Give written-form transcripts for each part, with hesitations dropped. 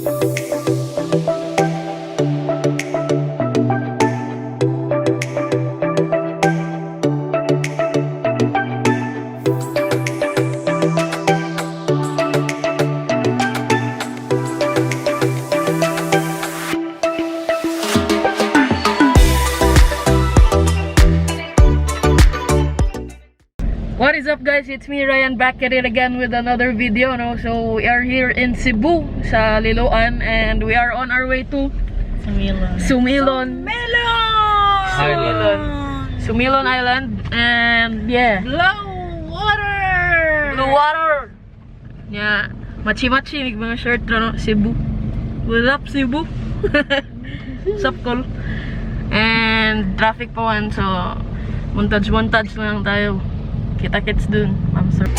What is up guys, it's me Ryan back at it again with another video, no? So we are here in Cebu sa Liloan and we are on our way to Sumilon Island and yeah, Blue water. Yeah, machi-machi mig mga shirt no Cebu. What up Cebu? Sup call. And traffic pa one, so montage lang tayo. Kita-kits dun. I'm sorry. So,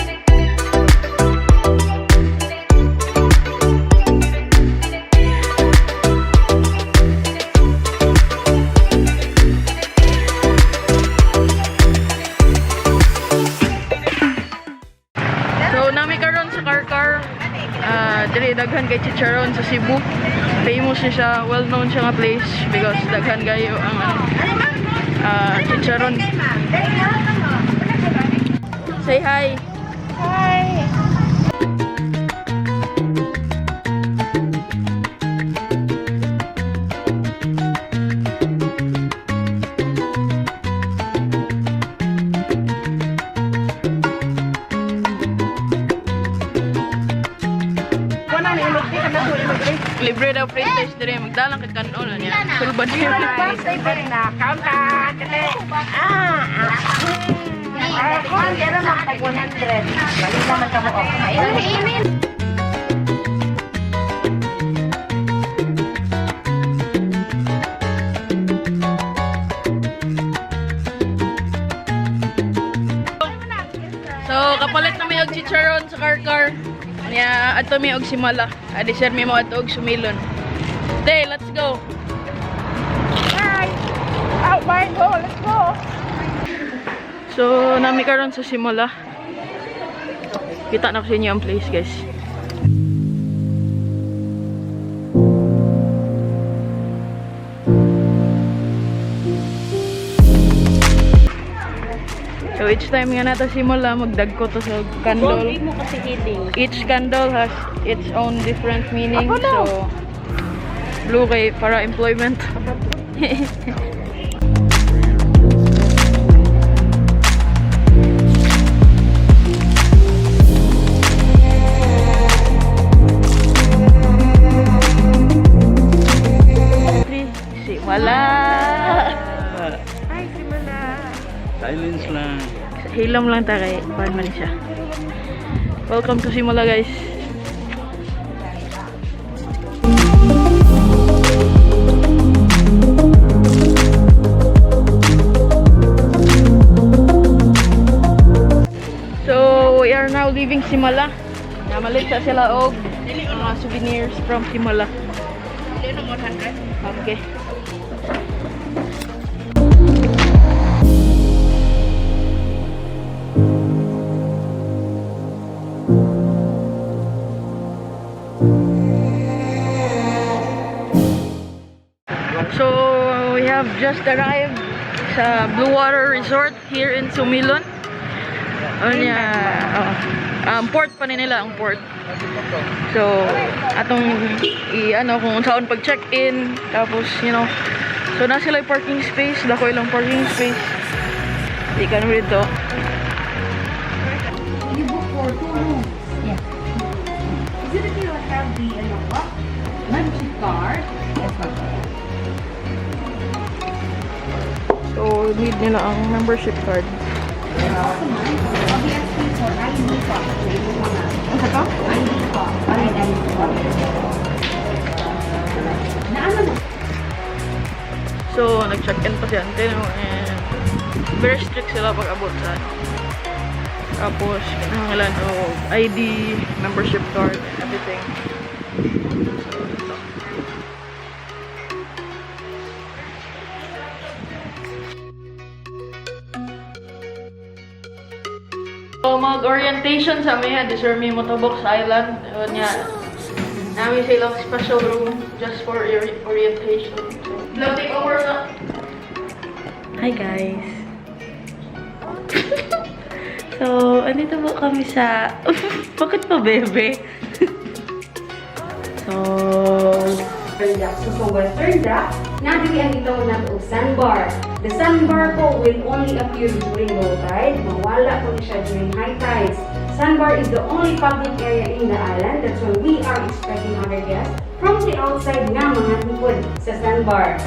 nami karon sa Karkar. Dili daghan kay chicharon sa Cebu. Famous siya, well-known siya nga place because daghan kayo ang chicharon. Say hi. Hi. Libre daw free taste dire magdalang kay kanon niya. Sulbad niya. Kung gano'n makatag 100, bali naman ka mo ako. Inumin! So, kapalit na may og chicharon sa Karkar. Nya adto mi og simala. Adi sir mi mo adto og Sumilon. Stay, let's go. Hi! Out, Brian, go! Let's go! So, nami karon sa simula. Kita na ko sa inyo ang place, guys. So, each time nga nato simula, magdagko to sa candle. Each candle has its own different meaning. So, blue kay para employment. Wala. Hi, Simona. Silence lang. Hilam lang ta kay paano man siya. Welcome to Simula, guys. So, we are now leaving Simula. Namalit sa sila og mga souvenirs from Simula. Okay. So, we have just arrived sa Blue Water Resort here in Sumilon. Port pa nila ang port. So, atong kung saan pag check-in, tapos, so na sila yung parking space, dako ilang parking space. Di ka naman dito. You book for 2 rooms. Yes. Is it okay to have the membership card? Yes, So, need nila ang membership card. Obviously, for ID po. Ano ka? ID po. ID po. So, nag-check-in pa si Ante, and very strict sila pag abot sa tapos, kailangan ID, membership card, everything. So, mag-orientation sa may Desermi Motobox Island. Yun niya. Namin silang special room just for orientation. So, vlog take over na. Hi guys! So, andito po kami sa... Bakit pa, bebe? So... So, Western Dock, nandili ang itong nato sandbar. The sandbar po will only appear during low tide. Mawala po siya during high tides. Sandbar is the only public area in the island. That's why we are expecting our guests from the outside na mga tupod sa sandbar.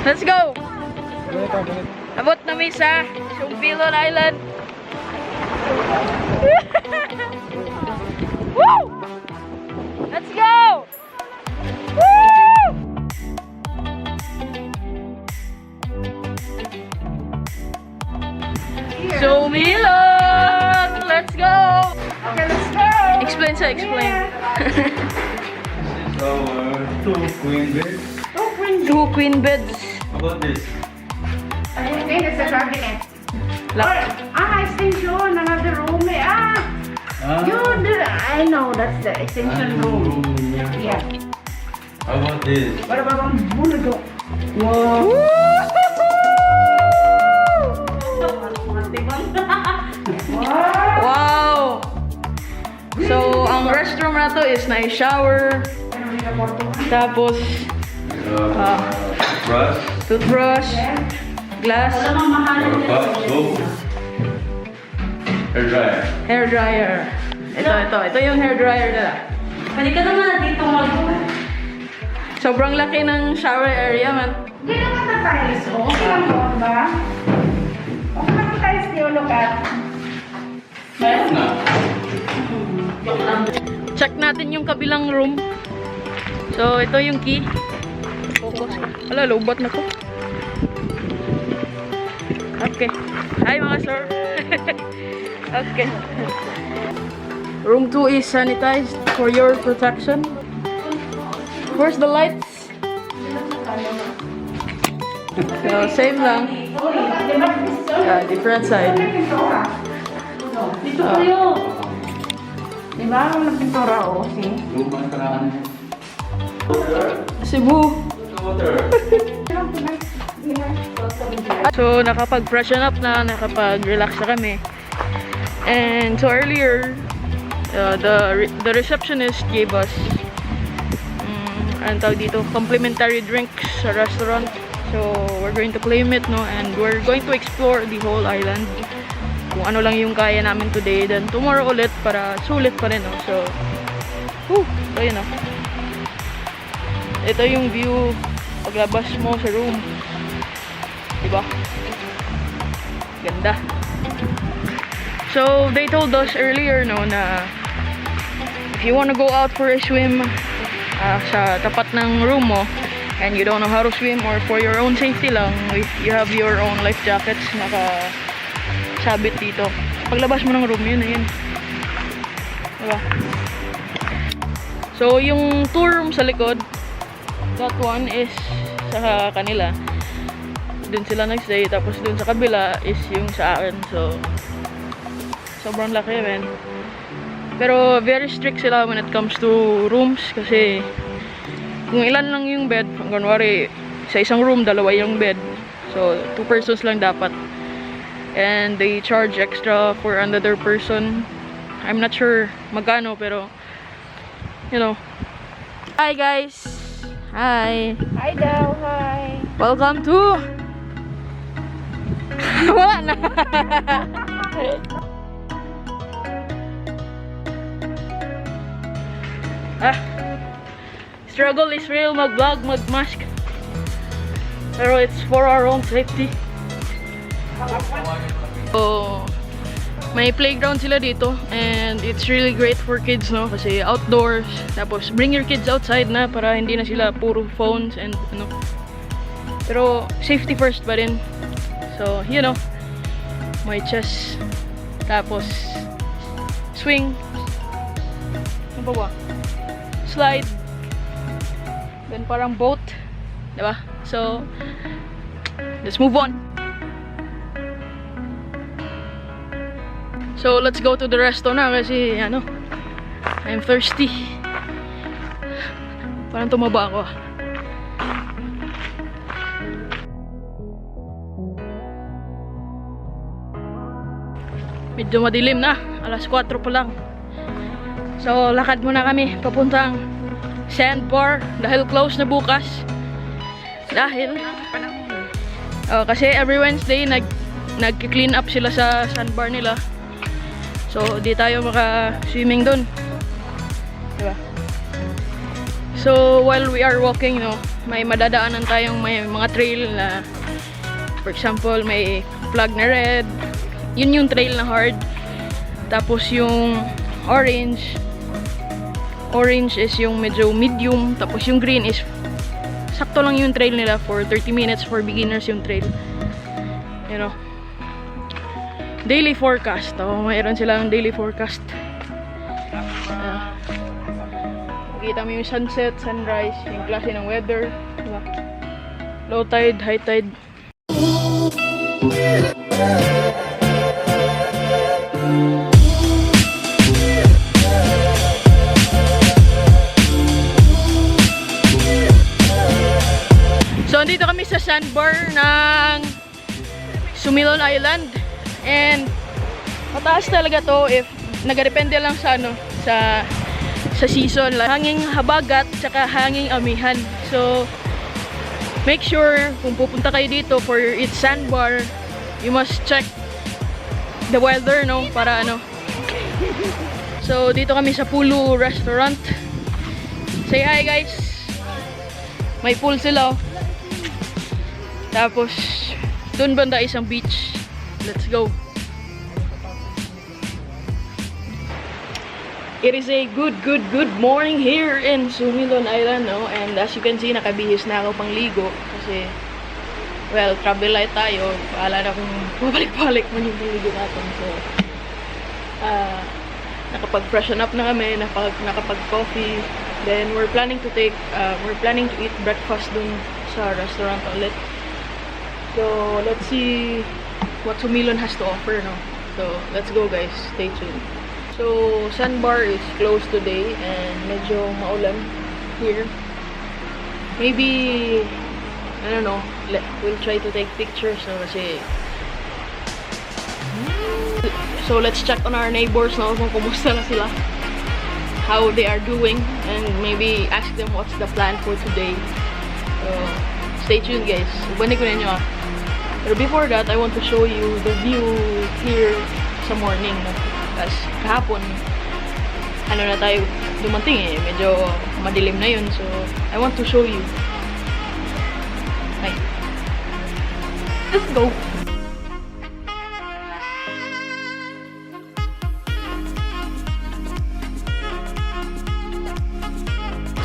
Let's go! Abot na mi sa Shumpilon Island. Woo! Let's go! Woo! Shumpilon! Let's go! Okay, let's go! Explain sa explain. This is our two queen beds. Two queen beds. How about this? Okay, that's the cabinet. Lock. Extension, another room. Yun, I know, that's the extension room. Yeah. How about this? Para babang bulado. Wow! Wow! So, ang restroom na to is na shower, tapos Brush, toothbrush, glass, soap, hair dryer. hair dryer. Ito yung hair dryer nila. Pwede ka naman dito Sobrang laki ng shower area, man. Hindi naman na tiles, oh. Okay lang po, ba? Okay lang ang tiles niyo, look at. Na. Check natin yung kabilang room. So, ito yung key. Focus. Ala, lobat na ko. Okay. Hi, mga sir. Okay. Room 2 is sanitized for your protection. Where's the lights? So, same lang. Different side. Dito kayo. Diba? Ang nagpintura, oh. See? Lumang karaan. Cebu. Water. So, nakapag-freshen up na, nakapag-relax na kami. And so earlier, the receptionist gave us anong tawag dito, complimentary drinks sa restaurant. So, we're going to claim it, no? And we're going to explore the whole island. Kung ano lang yung kaya namin today. Then, tomorrow ulit para sulit pa rin, no? So, ito yun, no? Ito yung view paglabas mo sa room. Diba? Ganda. So, they told us earlier, no, na if you wanna go out for a swim sa tapat ng room mo and you don't know how to swim or for your own safety lang, you have your own life jackets nakasabit dito. Paglabas mo ng room, yun na yun. Diba? So, yung tour room sa likod, that one is sa kanila. Dun sila nag-stay. Tapos dun sa kabila is yung sa akin. So, sobrang laki, man. Pero very strict sila when it comes to rooms. Kasi kung ilan lang yung bed, kunwari sa isang room, dalawa yung bed. So, 2 persons lang dapat. And they charge extra for another person. I'm not sure magkano, pero you know. Hi guys! Hi! Hi daw, hi. Welcome to... Wala na! Struggle is real, mag-vlog, mag-mask. Pero it's for our own safety. So, may playground sila dito and it's really great for kids, no? Kasi outdoors, tapos bring your kids outside na para hindi na sila puro phones and ano. Pero safety first pa rin. So, you know, may chess, tapos swing, ano pa ba? Slide, then parang boat, diba? So, let's move on. So, let's go to the resto na kasi, ano, I'm thirsty. Parang tumaba ako. Medyo madilim na. Alas 4 pa lang. So, lakad muna kami papuntang Sandbar dahil close na bukas. Dahil kasi every Wednesday nag-clean up sila sa sandbar nila. So, di tayo maka-swimming dun. Diba? So, while we are walking, no, may madadaanan tayong may mga trail na, for example, may flag na red. Yun yung trail na hard. Tapos yung orange is yung medyo medium. Tapos yung green is sakto lang yung trail nila for 30 minutes for beginners yung trail. You know. Daily forecast. Oh, mayroon silang daily forecast. Makita mo yung sunset, sunrise, yung klase ng weather. Diba? Low tide, high tide. So, andito kami sa sandbar ng Sumilon Island. And mataas talaga to if nagadepende lang sa ano, sa season. Hanging habagat tsaka hanging amihan. So, make sure kung pupunta kayo dito for its sandbar, you must check the weather, no? Para ano. So, dito kami sa Pulu Restaurant. Say hi, guys. May pool sila, oh. Tapos, dun banda isang beach. Let's go. It is a good morning here in Sumilon Island, no? And as you can see, nakabihis na ako pang ligo. Kasi, well, travel light tayo. Bahala na kung pabalik-balik man yung pang ligo natin. So, nakapag-freshen up na kami, nakapag-coffee. Then, we're planning to eat breakfast dun sa restaurant ulit. So, let's see what Sumilon has to offer, no? So, let's go, guys. Stay tuned. So, Sandbar is closed today and medyo maulan here. Maybe, I don't know, we'll try to take pictures, no? Kasi, so, let's check on our neighbors, no? Kung kumusta na sila. How they are doing. And maybe ask them what's the plan for today. So, stay tuned, guys. Balik ko na nyo, ah. But before that, I want to show you the view here sa morning. No? Tapos kahapon, ano na tayo dumating eh. Medyo madilim na yun. So, I want to show you. Hi. Let's go!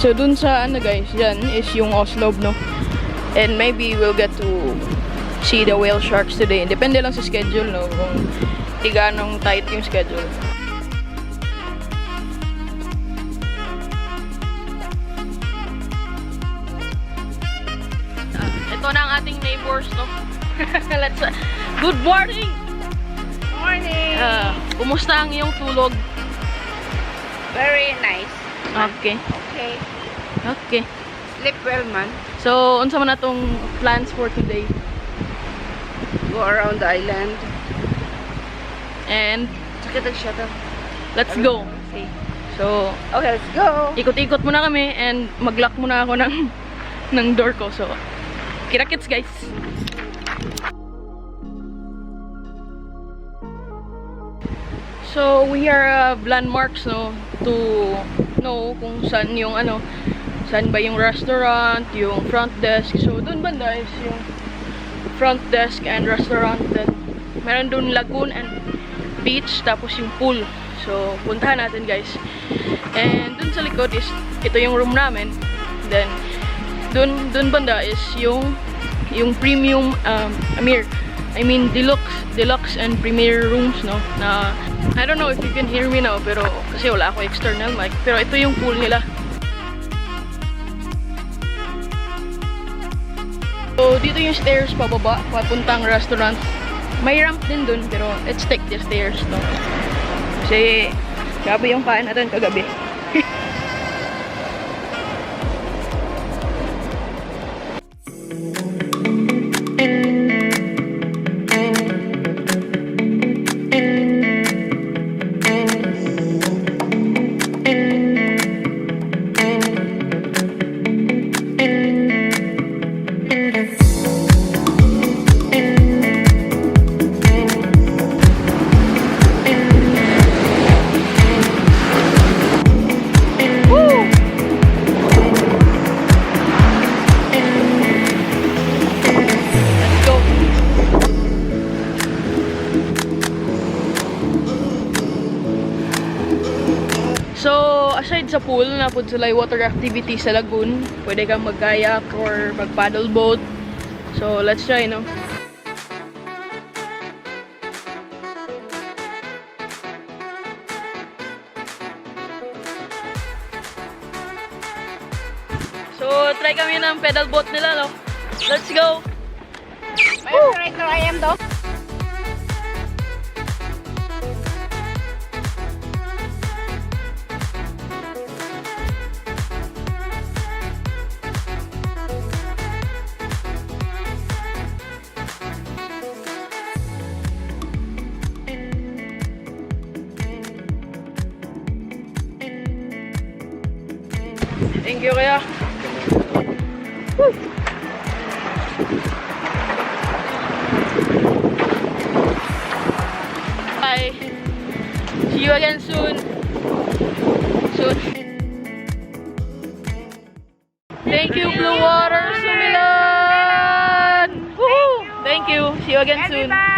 So, dun sa ano guys, yan is yung Oslob, no? And maybe we'll get to see the whale sharks today. Depende lang sa schedule, no? Kung di ganong tight yung schedule. Ito na ang ating neighbors, no? Let's good morning! Morning! Kumusta ang iyong tulog? Very nice. Okay. Okay. Okay. Sleep well, man. So, unsa man atong plans for today? Go around the island. And Sakit siya to. let's go. Okay. So, Okay, let's go. ikot-ikot muna kami and mag-lock muna ako ng door ko. So, kita-kits guys. So, we are landmarks no to know kung saan yung ano, saan ba yung restaurant, yung front desk. So, dun banda is yung front desk and restaurant. Then, meron dun lagoon and beach, tapos yung pool. So, puntahan natin guys. And dun sa likod is, ito yung room namin. Then, dun banda is yung premium, I mean deluxe and premier rooms, no? Na, I don't know if you can hear me now, pero kasi wala ako external mic. Pero ito yung pool nila. So, dito yung stairs pababa, papuntang restaurant. May ramp din dun, pero let's take the stairs, no? Kasi, grabe yung kain natin kagabi. Let's go. So, aside sa pool, napod sila yung water activity sa lagoon. Pwede kang mag-kayak or mag-paddle boat. So, let's try, no? So, try kami ng pedal boat nila, no? Let's go! My operator, I am though. Thank you, kaya. Woo! Bye. See you again soon. Thank you, Blue Water Sumilan. Woohoo! Thank you. See you again soon. Everybody.